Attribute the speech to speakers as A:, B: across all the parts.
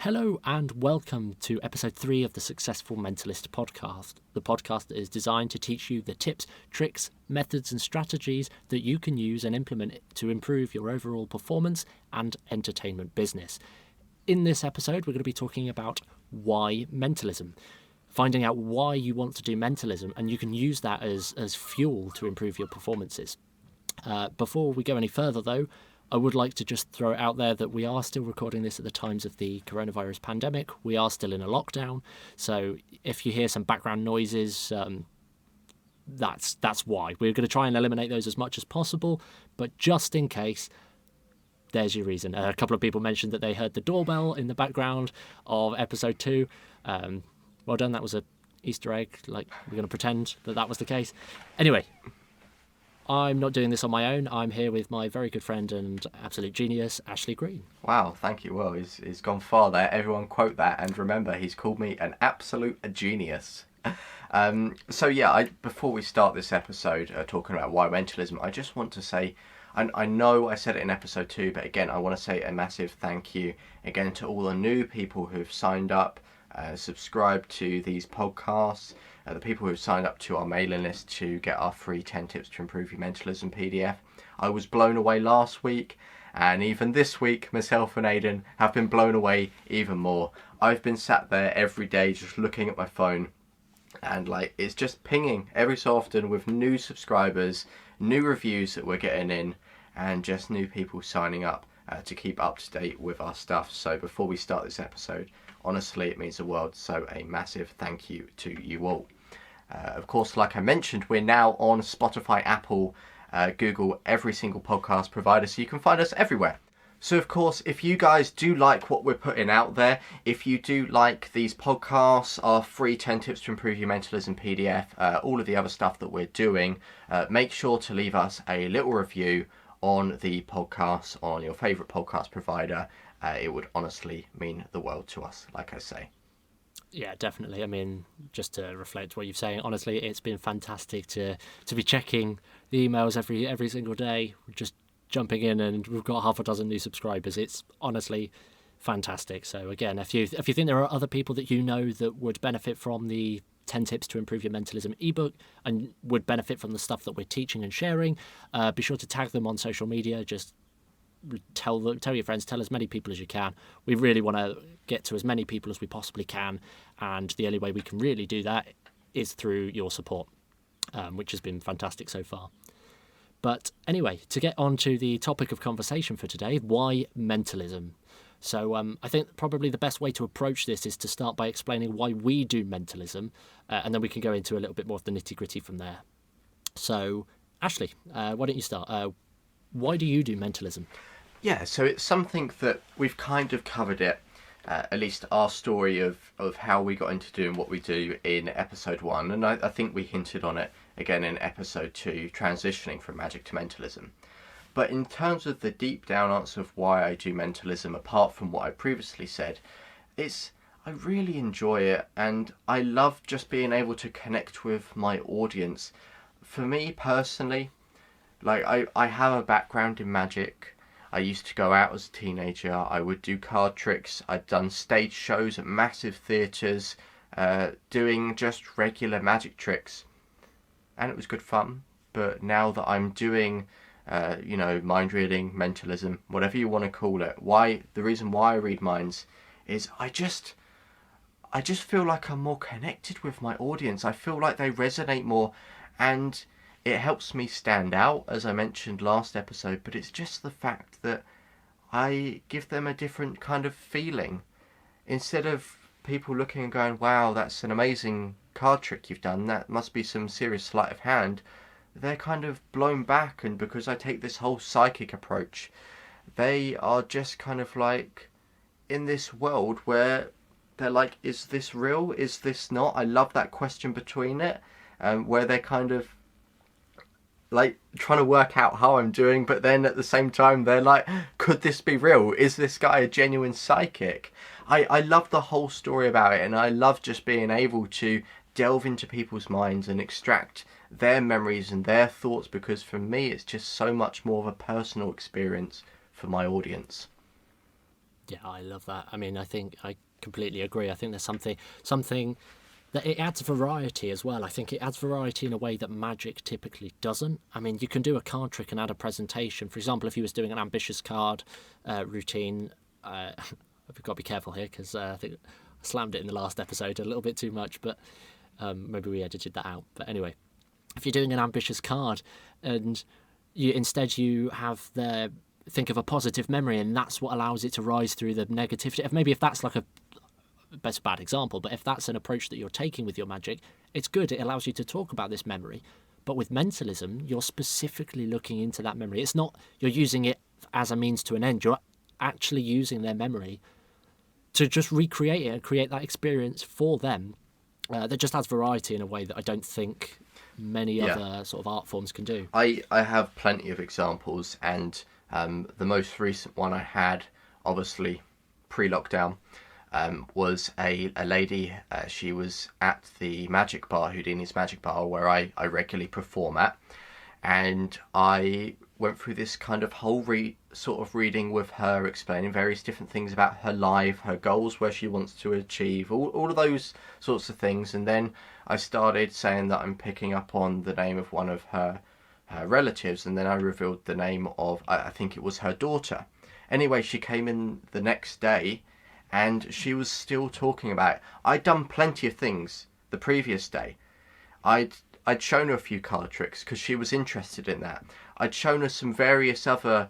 A: Hello and welcome to episode 3 of the Successful Mentalist podcast. The podcast is designed to teach you the tips, tricks, methods and strategies that you can use and implement to improve your overall performance and entertainment business. In this episode, we're going to be talking about why mentalism, finding out why you want to do mentalism, and you can use that as fuel to improve your performances. Before we go any further though, I would like to just throw it out there that we are still recording this at the times of the coronavirus pandemic. We are still in a lockdown. So if you hear some background noises, that's why. We're going to try and eliminate those as much as possible. But just in case, there's your reason. A couple of people mentioned that they heard the doorbell in the background of episode 2. Well done. That was an Easter egg. Like, we're going to pretend that was the case. Anyway, I'm not doing this on my own. I'm here with my very good friend and absolute genius, Ashley Green.
B: Wow, thank you. Well, he's gone far there. Everyone quote that, and remember, he's called me an absolute genius. Before we start this episode talking about why mentalism, I just want to say, and I know I said it in episode 2, but again, I want to say a massive thank you again to all the new people who've signed up, subscribed to these podcasts, the people who've signed up to our mailing list to get our free 10 tips to improve your mentalism PDF. I was blown away last week, and even this week, myself and Aidan have been blown away even more. I've been sat there every day just looking at my phone, and it's just pinging every so often with new subscribers, new reviews that we're getting in, and just new people signing up to keep up to date with our stuff. So before we start this episode, honestly, it means the world, so a massive thank you to you all. Of course, like I mentioned, we're now on Spotify, Apple, Google, every single podcast provider, so you can find us everywhere. So of course, if you guys do like what we're putting out there, if you do like these podcasts, our free 10 tips to improve your mentalism PDF, all of the other stuff that we're doing, make sure to leave us a little review on the podcast, on your favourite podcast provider. It would honestly mean the world to us, like I say.
A: Yeah, definitely. I mean, just to reflect what you're saying, honestly, it's been fantastic to be checking the emails every single day, just jumping in, and we've got half a dozen new subscribers. It's honestly fantastic. So again, if you think there are other people that you know that would benefit from the 10 tips to improve your mentalism ebook and would benefit from the stuff that we're teaching and sharing, be sure to tag them on social media. Just tell your friends, tell as many people as you can. We really want to get to as many people as we possibly can, and the only way we can really do that is through your support, which has been fantastic so far. But anyway, to get on to the topic of conversation for today, why mentalism? So I think probably the best way to approach this is to start by explaining why we do mentalism, and then we can go into a little bit more of the nitty-gritty from there. So Ashley, why don't you start? Why do you do mentalism?
B: Yeah, so it's something that we've kind of covered it, at least our story of how we got into doing what we do in episode 1, and I think we hinted on it again in episode 2, transitioning from magic to mentalism. But in terms of the deep down answer of why I do mentalism, apart from what I previously said, I really enjoy it, and I love just being able to connect with my audience. For me personally, I have a background in magic. I used to go out as a teenager. I would do card tricks. I'd done stage shows at massive theatres, doing just regular magic tricks. And it was good fun. But now that I'm doing, mind reading, mentalism, whatever you want to call it, the reason why I read minds is I just feel like I'm more connected with my audience. I feel like they resonate more, and it helps me stand out, as I mentioned last episode, but it's just the fact that I give them a different kind of feeling. Instead of people looking and going, wow, that's an amazing card trick you've done, that must be some serious sleight of hand, they're kind of blown back, and because I take this whole psychic approach, they are just kind of in this world where they're like, is this real? Is this not? I love that question between it, where they're kind of trying to work out how I'm doing, but then at the same time they're like, could this be real? Is this guy a genuine psychic? I love the whole story about it, and I love just being able to delve into people's minds and extract their memories and their thoughts, because for me it's just so much more of a personal experience for my audience.
A: Yeah, I love that. I mean, I think I completely agree. I think there's something that it adds variety as well. I think it adds variety in a way that magic typically doesn't. I mean, you can do a card trick and add a presentation. For example, if you was doing an ambitious card routine, I've got to be careful here because I think I slammed it in the last episode a little bit too much, but maybe we edited that out. But anyway, if you're doing an ambitious card and you have the think of a positive memory, and that's what allows it to rise through the negativity. Maybe if that's like that's a bad example, but if that's an approach that you're taking with your magic, it's good. It allows you to talk about this memory. But with mentalism, you're specifically looking into that memory. It's not you're using it as a means to an end. You're actually using their memory to just recreate it and create that experience for them. That just adds variety in a way that I don't think many other sort of art forms can do.
B: I have plenty of examples, and the most recent one I had, obviously pre-lockdown, was a lady. She was at the Magic Bar, Houdini's Magic Bar, where I regularly perform at, and I went through this kind of whole sort of reading with her, explaining various different things about her life, her goals, where she wants to achieve, all of those sorts of things. And then I started saying that I'm picking up on the name of one of her relatives, and then I revealed the name of, I think it was her daughter. Anyway, she came in the next day and she was still talking about it. I'd done plenty of things the previous day. I'd shown her a few card tricks because she was interested in that. I'd shown her some various other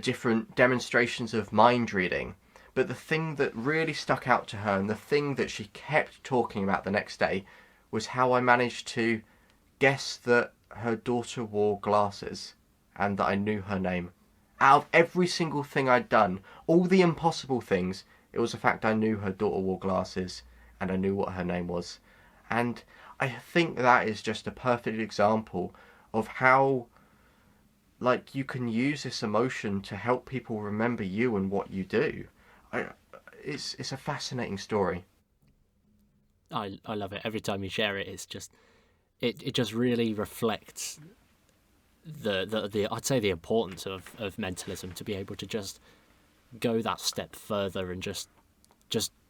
B: different demonstrations of mind reading. But the thing that really stuck out to her, and the thing that she kept talking about the next day, was how I managed to guess that her daughter wore glasses and that I knew her name. Out of every single thing I'd done, all the impossible things, it was the fact I knew her daughter wore glasses and I knew what her name was. And I think that is just a perfect example of how, like, you can use this emotion to help people remember you and what you do. It's a fascinating story.
A: I love it. Every time you share it, it's just it just really reflects the I'd say the importance of mentalism, to be able to just go that step further and just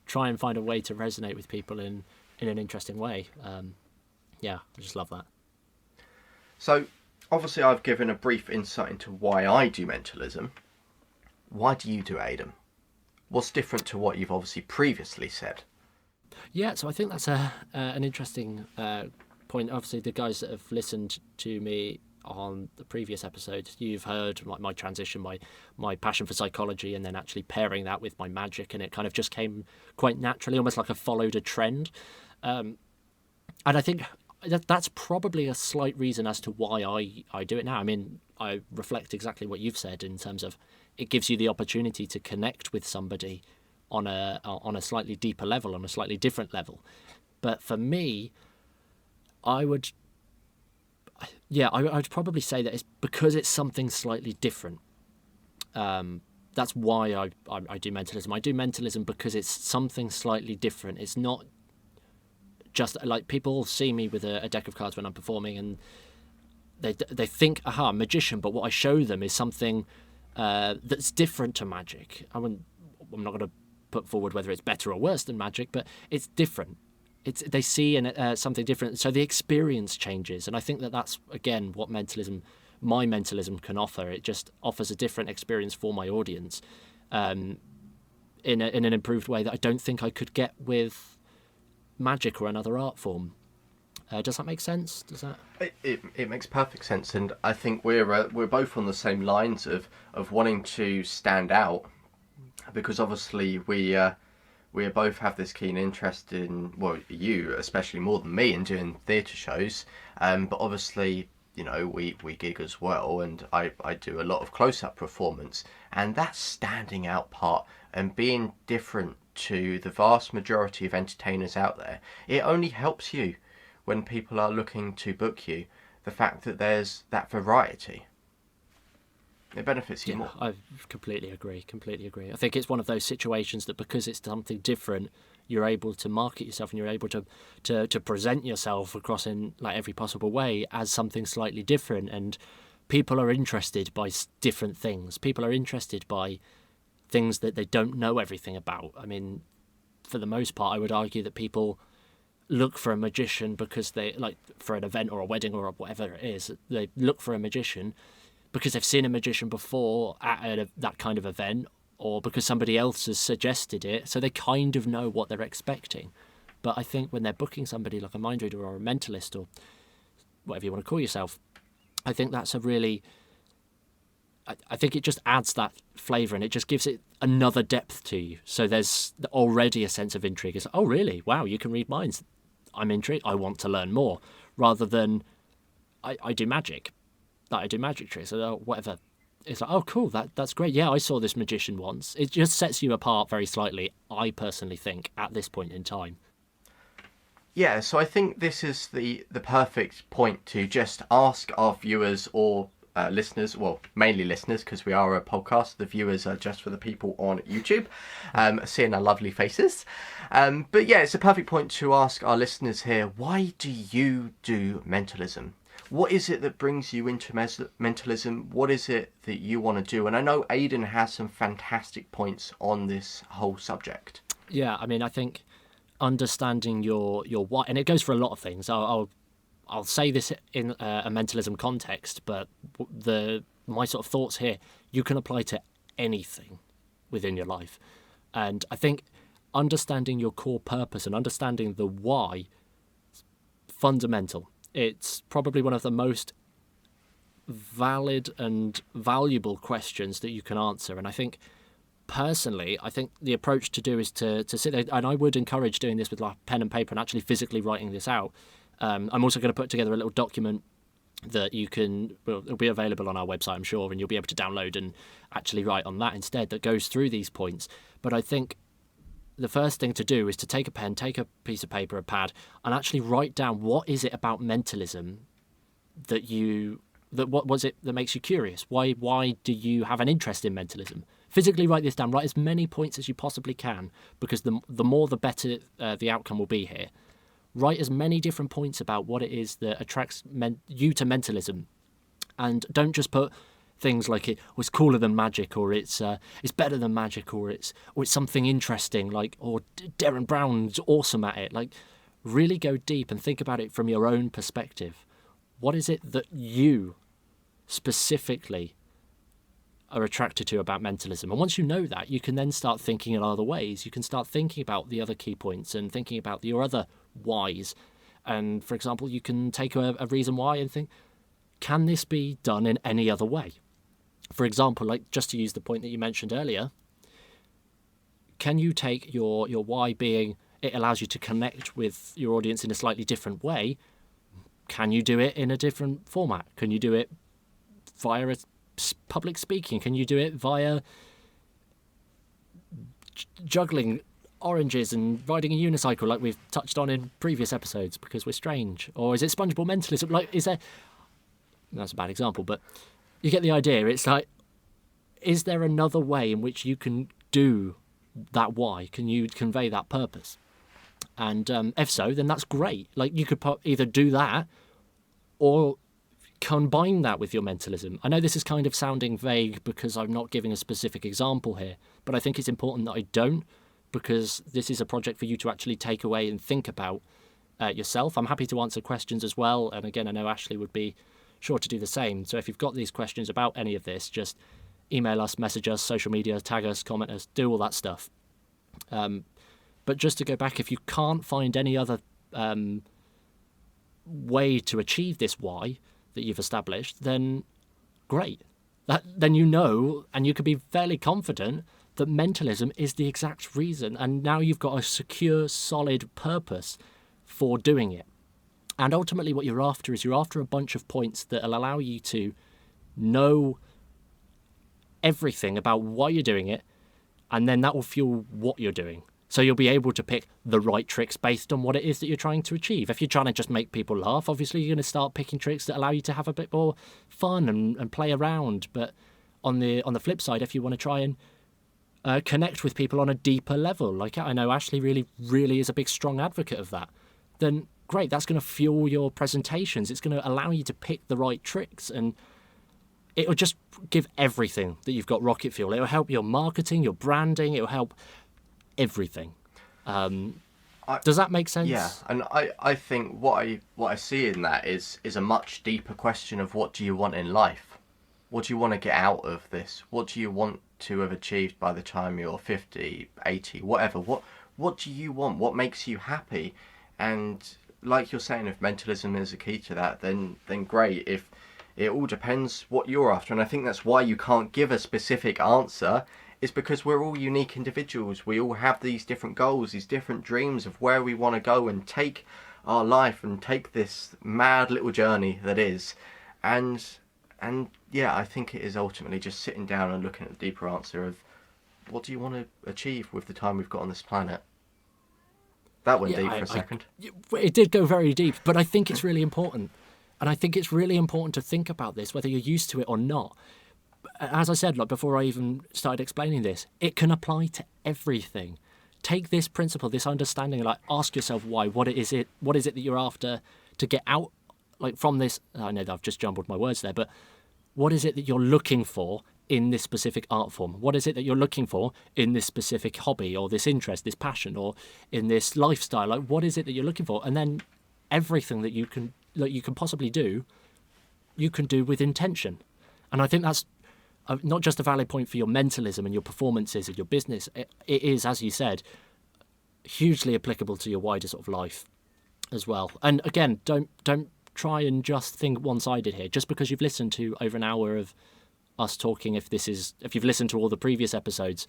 A: try and find a way to resonate with people in an interesting way. I just love that.
B: So obviously I've given a brief insight into why I do mentalism. Why do you do it, Aidan? What's different to what you've obviously previously said?
A: Yeah, so I think that's an interesting point. Obviously, the guys that have listened to me on the previous episode, you've heard like my transition, my passion for psychology, and then actually pairing that with my magic, and it kind of just came quite naturally, almost like I followed a trend. And I think that's probably a slight reason as to why I do it now. I mean, I reflect exactly what you've said in terms of it gives you the opportunity to connect with somebody on a slightly deeper level, on a slightly different level. But for me, I would probably say that it's because it's something slightly different. That's why I do mentalism. I do mentalism because it's something slightly different. It's not just like people see me with a deck of cards when I'm performing, and they think, aha, magician. But what I show them is something that's different to magic. I'm not going to put forward whether it's better or worse than magic, but it's different. They see something different, so the experience changes, and I think that's again what my mentalism can offer. It just offers a different experience for my audience, in an improved way that I don't think I could get with magic or another art form. Does that make sense? Does that?
B: It makes perfect sense, and I think we're both on the same lines of wanting to stand out, because obviously we both have this keen interest in, well, you especially more than me, in doing theatre shows, but obviously, you know, we gig as well, and I do a lot of close-up performance, and that standing out part and being different to the vast majority of entertainers out there, it only helps you when people are looking to book you, the fact that there's that variety. It benefits you more.
A: I completely agree. I think it's one of those situations that because it's something different, you're able to market yourself and you're able to present yourself across in like every possible way as something slightly different. And people are interested by different things. People are interested by things that they don't know everything about. I mean, for the most part, I would argue that people look for a magician because they, like, for an event or a wedding or whatever it is, they look for a magician because they've seen a magician before at that kind of event, or because somebody else has suggested it, so they kind of know what they're expecting. But I think when they're booking somebody like a mind reader or a mentalist or whatever you want to call yourself, I think that's a really... I think it just adds that flavour, and it just gives it another depth to you. So there's already a sense of intrigue. It's, oh, really? Wow, you can read minds. I'm intrigued. I want to learn more. Rather than, I do magic. Like, I do magic tricks or whatever. It's like, oh, cool, that's great. Yeah, I saw this magician once. It just sets you apart very slightly, I personally think, at this point in time.
B: Yeah, so I think this is the perfect point to just ask our viewers or listeners, well, mainly listeners, because we are a podcast. The viewers are just for the people on YouTube, seeing our lovely faces. But yeah, it's a perfect point to ask our listeners here, why do you do mentalism? What is it that brings you into mentalism? What is it that you want to do? And I know Aidan has some fantastic points on this whole subject.
A: Yeah, I mean, I think understanding your why, and it goes for a lot of things. I'll say this in a mentalism context, but my sort of thoughts here, you can apply to anything within your life. And I think understanding your core purpose and understanding the why is fundamental. It's probably one of the most valid and valuable questions that you can answer. And I think, personally, the approach to do is to sit there, and I would encourage doing this with like pen and paper and actually physically writing this out. I'm also going to put together a little document that it'll be available on our website, I'm sure, and you'll be able to download and actually write on that instead, that goes through these points. But I think the first thing to do is to take a pen, take a piece of paper, a pad, and actually write down what is it about mentalism what was it that makes you curious? Why do you have an interest in mentalism? Physically write this down. Write as many points as you possibly can, because the more the better the outcome will be here. Write as many different points about what it is that attracts you to mentalism, and don't just put things like it's cooler than magic, or it's better than magic, or it's something interesting, like, or Darren Brown's awesome at it. Like, really go deep and think about it from your own perspective. What is it that you specifically are attracted to about mentalism? And once you know that, you can then start thinking in other ways. You can start thinking about the other key points and thinking about your other whys. And for example, you can take a reason why and think, can this be done in any other way? For example, like, just to use the point that you mentioned earlier, can you take your why being it allows you to connect with your audience in a slightly different way? Can you do it in a different format? Can you do it via public speaking? Can you do it via juggling oranges and riding a unicycle, like we've touched on in previous episodes, because we're strange? Or is it spongeable mentalism? Like, that's a bad example, but you get the idea. It's like, is there another way in which you can do that why? Can you convey that purpose? And if so, then that's great. Like, you could either do that or combine that with your mentalism. I know this is kind of sounding vague because I'm not giving a specific example here, but I think it's important that I don't, because this is a project for you to actually take away and think about yourself. I'm happy to answer questions as well, and again, I know Ashley would be sure to do the same. So if you've got these questions about any of this, just email us, message us, social media, tag us, comment us, do all that stuff. But just to go back, if you can't find any other way to achieve this why that you've established, then great. Then you know, and you can be fairly confident that mentalism is the exact reason, and now you've got a secure, solid purpose for doing it. And ultimately what you're after is a bunch of points that will allow you to know everything about why you're doing it, and then that will fuel what you're doing. So you'll be able to pick the right tricks based on what it is that you're trying to achieve. If you're trying to just make people laugh, obviously you're going to start picking tricks that allow you to have a bit more fun and play around. But on the flip side, if you want to try and connect with people on a deeper level, like I know Ashley really, really is a big, strong advocate of that, then great, that's going to fuel your presentations. It's going to allow you to pick the right tricks. And it'll just give everything that you've got rocket fuel. It'll help your marketing, your branding. It'll help everything. Does that make sense?
B: Yeah, and I think what I see in that is a much deeper question of what do you want in life? What do you want to get out of this? What do you want to have achieved by the time you're 50, 80, whatever? What do you want? What makes you happy? And like you're saying, if mentalism is a key to that, then great. If it all depends what you're after, and I think that's why you can't give a specific answer, is because we're all unique individuals. We all have these different goals, these different dreams of where we want to go and take our life and take this mad little journey that is. And yeah, I think it is ultimately just sitting down and looking at the deeper answer of what do you want to achieve with the time we've got on this planet. That went deep for a second.
A: It did go very deep, but I think it's really important. And I think it's really important to think about this, whether you're used to it or not. As I said, like before I even started explaining this, it can apply to everything. Take this principle, this understanding, like ask yourself why. What is it that you're after to get out, like from this? I know that I've just jumbled my words there, but what is it that you're looking for in this specific art form? What is it that you're looking for in this specific hobby or this interest, this passion, or in this lifestyle? Like, what is it that you're looking for? And then everything that you can possibly do, you can do with intention. And I think that's not just a valid point for your mentalism and your performances and your business. It is, as you said, hugely applicable to your wider sort of life as well. And again, don't try and just think one-sided here. Just because you've listened to over an hour of us talking, if you've listened to all the previous episodes,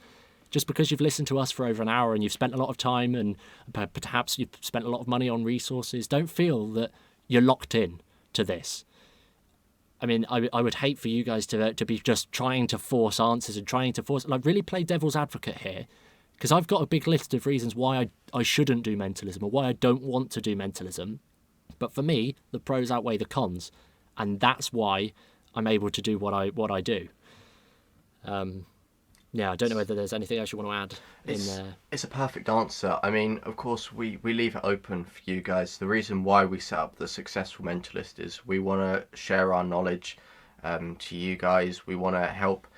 A: just because you've listened to us for over an hour and you've spent a lot of time and perhaps you've spent a lot of money on resources, don't feel that you're locked in to this. I mean, I would hate for you guys to be just trying to force answers and trying to force, like, really play devil's advocate here, because I've got a big list of reasons why I shouldn't do mentalism or why I don't want to do mentalism. But for me, the pros outweigh the cons, and that's why I'm able to do what I do. Yeah, I don't know whether there's anything else you want to add.
B: It's a perfect answer. I mean, of course, we leave it open for you guys. The reason why we set up the Successful Mentalist is we want to share our knowledge to you guys. We want to help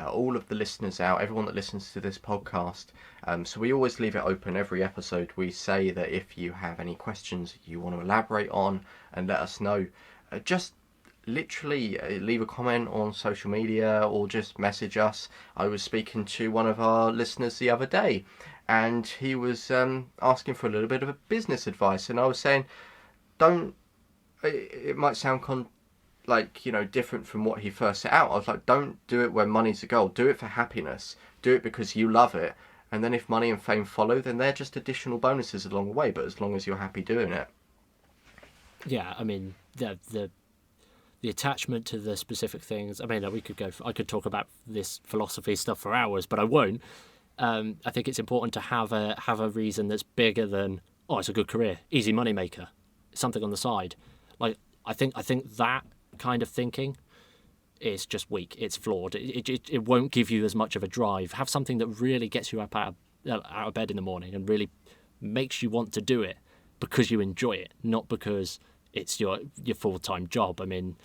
B: all of the listeners out, everyone that listens to this podcast. So we always leave it open every episode. We say that if you have any questions you want to elaborate on and let us know, just literally leave a comment on social media or just message us. I was speaking to one of our listeners the other day and he was asking for a little bit of a business advice, and I was saying, it might sound different from what he first set out. I was like, don't do it where money's the goal. Do it for happiness. Do it because you love it, and then if money and fame follow, then they're just additional bonuses along the way, but as long as you're happy doing it.
A: Yeah, I mean, the attachment to the specific things. I mean, I could talk about this philosophy stuff for hours, but I won't. I think it's important to have a reason that's bigger than, oh, it's a good career, easy money maker, something on the side. Like, I think that kind of thinking is just weak. It's flawed. It won't give you as much of a drive. Have something that really gets you up out of bed in the morning and really makes you want to do it because you enjoy it, not because it's your full-time job. I mean,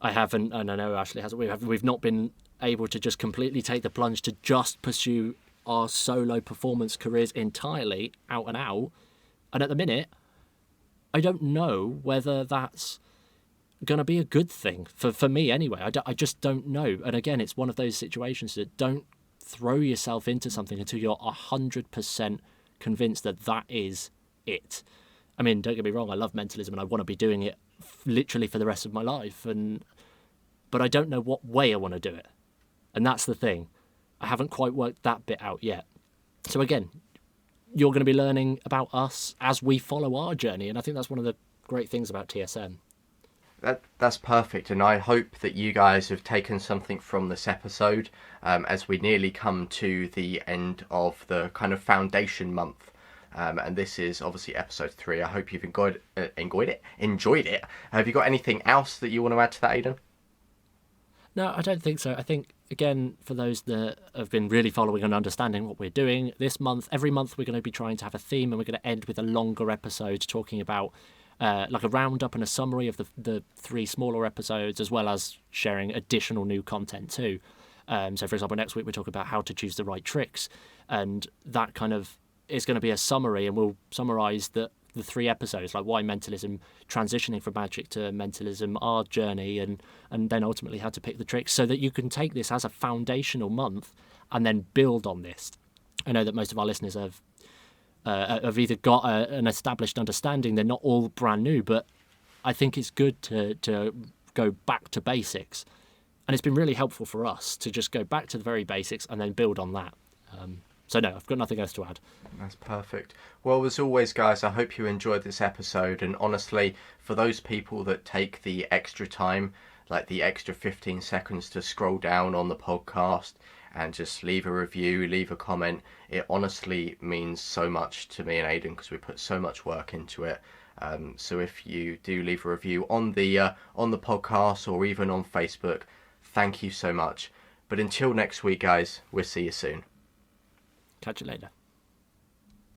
A: I haven't, and I know Ashley hasn't, we've not been able to just completely take the plunge to just pursue our solo performance careers entirely, out and out. And at the minute, I don't know whether that's going to be a good thing, for me anyway. I just don't know. And again, it's one of those situations that don't throw yourself into something until you're 100% convinced that is it. I mean, don't get me wrong, I love mentalism and I want to be doing it literally for the rest of my life, but I don't know what way I want to do it. And that's the thing. I haven't quite worked that bit out yet. So again, you're going to be learning about us as we follow our journey, and I think that's one of the great things about TSM.
B: That's perfect, and I hope that you guys have taken something from this episode as we nearly come to the end of the kind of foundation month. And this is obviously episode 3. I hope you've enjoyed it. Have you got anything else that you want to add to that, Aidan?
A: No, I don't think so. I think, again, for those that have been really following and understanding what we're doing, this month, every month we're going to be trying to have a theme, and we're going to end with a longer episode talking about like a roundup and a summary of the 3 smaller episodes, as well as sharing additional new content too. So, for example, next week we talk about how to choose the right tricks, and that kind of is going to be a summary, and we'll summarise the 3 episodes, like why mentalism, transitioning from magic to mentalism, our journey, and then ultimately how to pick the tricks, so that you can take this as a foundational month and then build on this. I know that most of our listeners have either got an established understanding. They're not all brand new, but I think it's good to go back to basics. And it's been really helpful for us to just go back to the very basics and then build on that. So no, I've got nothing else to add.
B: That's perfect. Well, as always, guys, I hope you enjoyed this episode. And honestly, for those people that take the extra time, like the extra 15 seconds to scroll down on the podcast and just leave a review, leave a comment, it honestly means so much to me and Aidan, because we put so much work into it. So if you do leave a review on the podcast or even on Facebook, thank you so much. But until next week, guys, we'll see you soon.
A: Catch you later.